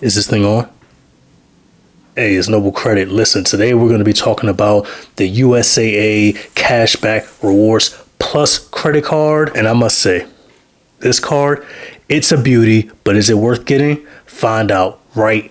Is this thing on? Hey, it's Noble Credit. Listen, today we're going to be talking about the USAA Cashback Rewards Plus credit card. And I must say, this card, it's a beauty, but is it worth getting? Find out right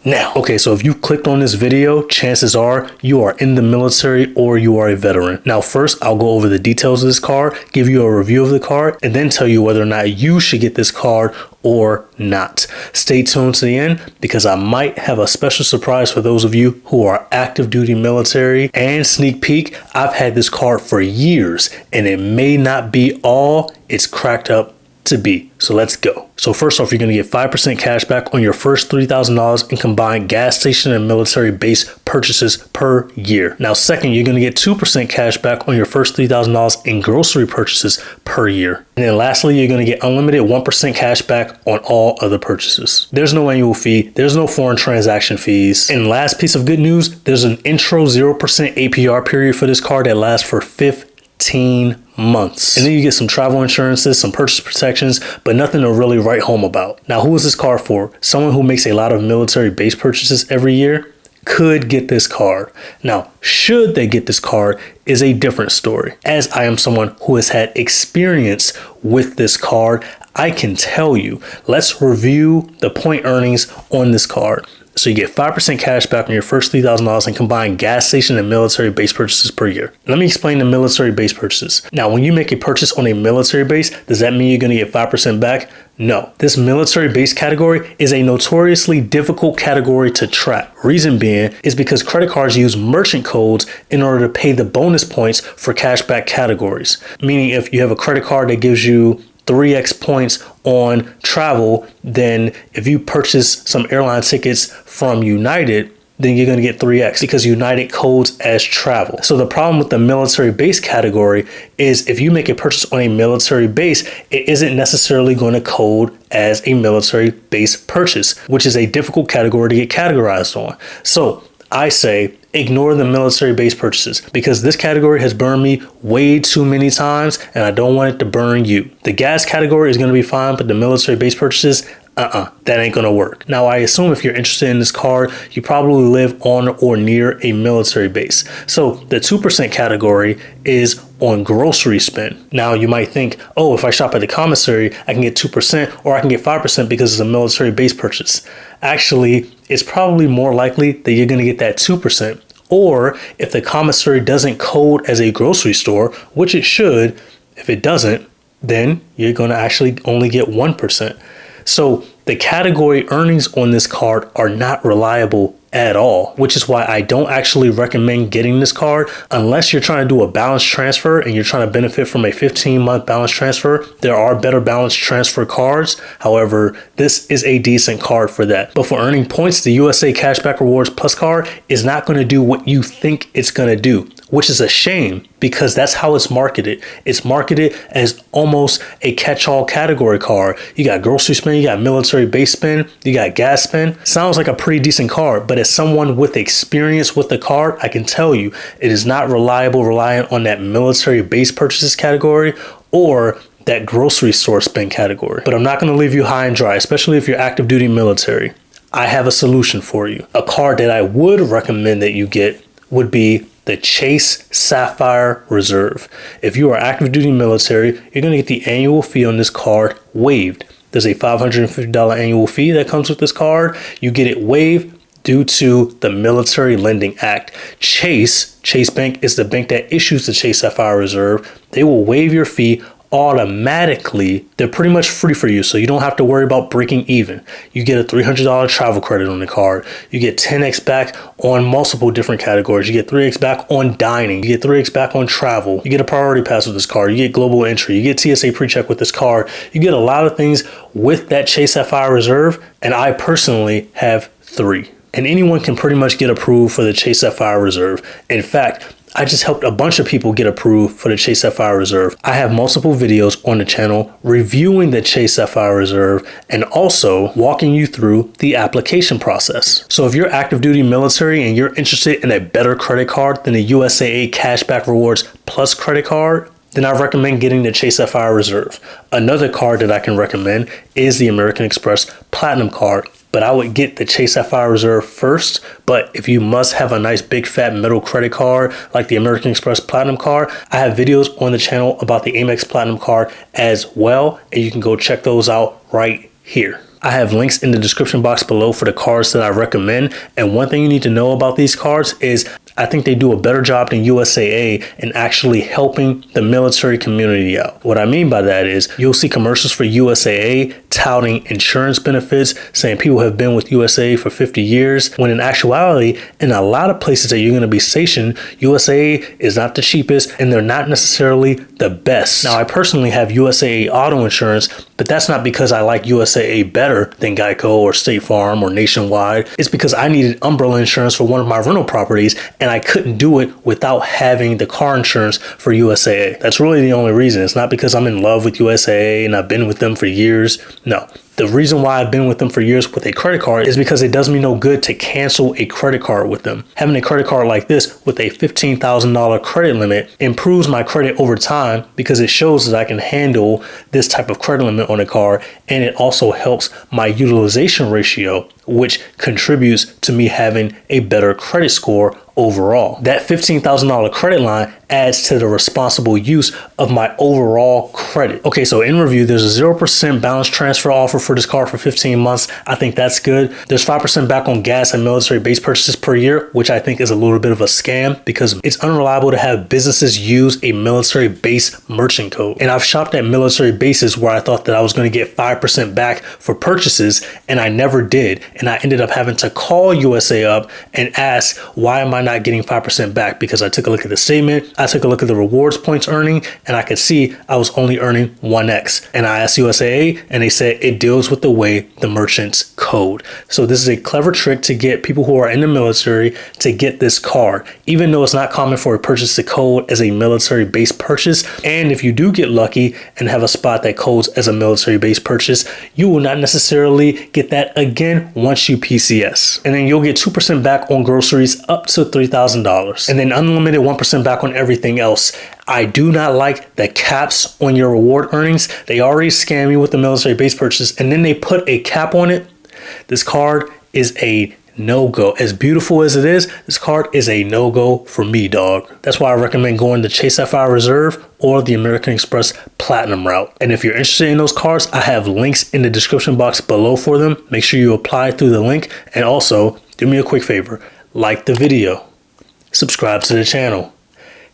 now. Okay, so if you clicked on this video, chances are you are in the military or you are a veteran. Now, first, I'll go over the details of this card, give you a review of the card, and then tell you whether or not you should get this card or not. Stay tuned to the end because I might have a special surprise for those of you who are active duty military. And sneak peek, I've had this card for years and it may not be all it's cracked up to be. So let's go. So first off, you're going to get 5% cash back on your first $3,000 in combined gas station and military base purchases per year. Now, second, you're going to get 2% cash back on your first $3,000 in grocery purchases per year. And then lastly, you're going to get unlimited 1% cash back on all other purchases. There's no annual fee. There's no foreign transaction fees. And last piece of good news, there's an intro 0% APR period for this card that lasts for 15 months. And then you get some travel insurances, some purchase protections, but nothing to really write home about. Now, who is this card for? Someone who makes a lot of military base purchases every year could get this card. Now, should they get this card is a different story. As I am someone who has had experience with this card, I can tell you, let's review the point earnings on this card. So you get 5% cash back on your first $3,000 in combined gas station and military base purchases per year. Let me explain the military base purchases. Now, when you make a purchase on a military base, does that mean you're going to get 5% back? No. This military base category is a notoriously difficult category to track. Reason being is because credit cards use merchant codes in order to pay the bonus points for cashback categories. Meaning if you have a credit card that gives you 3x points on travel, then if you purchase some airline tickets from United, then you're going to get 3x because United codes as travel. So the problem with the military base category is if you make a purchase on a military base, it isn't necessarily going to code as a military base purchase, which is a difficult category to get categorized on. So I say ignore the military base purchases because this category has burned me way too many times and I don't want it to burn you. The gas category is going to be fine, but the military base purchases, that ain't going to work. Now, I assume if you're interested in this card, you probably live on or near a military base. So the 2% category is on grocery spend. Now, you might think, oh, if I shop at the commissary, I can get 2% or I can get 5% because it's a military base purchase. Actually, it's probably more likely that you're going to get that 2%. Or if the commissary doesn't code as a grocery store, which it should, if it doesn't, then you're going to actually only get 1%. So the category earnings on this card are not reliable at all, which is why I don't actually recommend getting this card unless you're trying to do a balance transfer and you're trying to benefit from a 15-month balance transfer. There are better balance transfer cards. However, this is a decent card for that. But for earning points, the USAA Cashback Rewards Plus card is not going to do what you think it's going to do, which is a shame because that's how it's marketed. It's marketed as almost a catch-all category card. You got grocery spend, you got military base spend, you got gas spend. Sounds like a pretty decent card, but as someone with experience with the card, I can tell you it is not reliant on that military base purchases category or that grocery store spend category. But I'm not going to leave you high and dry, especially if you're active duty military. I have a solution for you. A card that I would recommend that you get would be the Chase Sapphire Reserve. If you are active duty military, you're going to get the annual fee on this card waived. There's a $550 annual fee that comes with this card. You get it waived due to the Military Lending Act. Chase Bank is the bank that issues the Chase Sapphire Reserve. They will waive your fee automatically. They're pretty much free for you, so you don't have to worry about breaking even. You get a $300 travel credit on the card. You get 10x back on multiple different categories. You get 3x back on dining. You get 3x back on travel. You get a priority pass with this card. You get global entry. You get TSA pre-check with this card. You get a lot of things with that Chase Sapphire Reserve, and I personally have 3. And anyone can pretty much get approved for the Chase Sapphire Reserve. In fact, I just helped a bunch of people get approved for the Chase Sapphire Reserve. I have multiple videos on the channel reviewing the Chase Sapphire Reserve and also walking you through the application process. So if you're active duty military and you're interested in a better credit card than the USAA Cashback Rewards Plus credit card, then I recommend getting the Chase Sapphire Reserve. Another card that I can recommend is the American Express Platinum card. but I would get the Chase Sapphire Reserve first. But if you must have a nice big fat metal credit card like the American Express Platinum card, I have videos on the channel about the Amex Platinum card as well, and you can go check those out right here. I have links in the description box below for the cards that I recommend. And one thing you need to know about these cards is I think they do a better job than USAA in actually helping the military community out. What I mean by that is you'll see commercials for USAA touting insurance benefits, saying people have been with USAA for 50 years, when in actuality, in a lot of places that you're going to be stationed, USAA is not the cheapest and they're not necessarily the best. Now, I personally have USAA auto insurance, but that's not because I like USAA better than Geico or State Farm or Nationwide. It's because I needed umbrella insurance for one of my rental properties and I couldn't do it without having the car insurance for USAA. That's really the only reason. It's not because I'm in love with USAA and I've been with them for years. No. The reason why I've been with them for years with a credit card is because it does me no good to cancel a credit card with them. Having a credit card like this with a $15,000 credit limit improves my credit over time because it shows that I can handle this type of credit limit on a card, and it also helps my utilization ratio, which contributes to me having a better credit score overall. That $15,000 credit line adds to the responsible use of my overall credit. Okay, so in review, there's a 0% balance transfer offer for this card for 15 months. I think that's good. There's 5% back on gas and military base purchases per year, which I think is a little bit of a scam because it's unreliable to have businesses use a military base merchant code. And I've shopped at military bases where I thought that I was going to get 5% back for purchases, and I never did. And I ended up having to call USA up and ask, why am I not getting 5% back? Because I took a look at the statement, I took a look at the rewards points earning, and I could see I was only earning 1x. And I asked USAA and they said it deals with the way the merchants code. So this is a clever trick to get people who are in the military to get this card, even though it's not common for a purchase to code as a military base purchase. And if you do get lucky and have a spot that codes as a military base purchase, you will not necessarily get that again once you PCS. And then you'll get 2% back on groceries up to $3,000, and then unlimited 1% back on everything else. I do not like the caps on your reward earnings. They already scam you with the military base purchase, and then they put a cap on it. This card is a no-go. As beautiful as it is, this card is a no-go for me, dog. That's why I recommend going the Chase Sapphire Reserve or the American Express Platinum route. And if you're interested in those cards, I have links in the description box below for them. Make sure you apply through the link. And also, do me a quick favor. Like the video. Subscribe to the channel.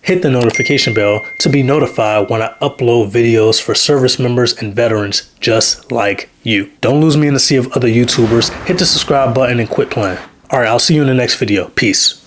Hit the notification bell to be notified when I upload videos for service members and veterans just like you. Don't lose me in the sea of other YouTubers. Hit the subscribe button and quit playing. All right, I'll see you in the next video. Peace.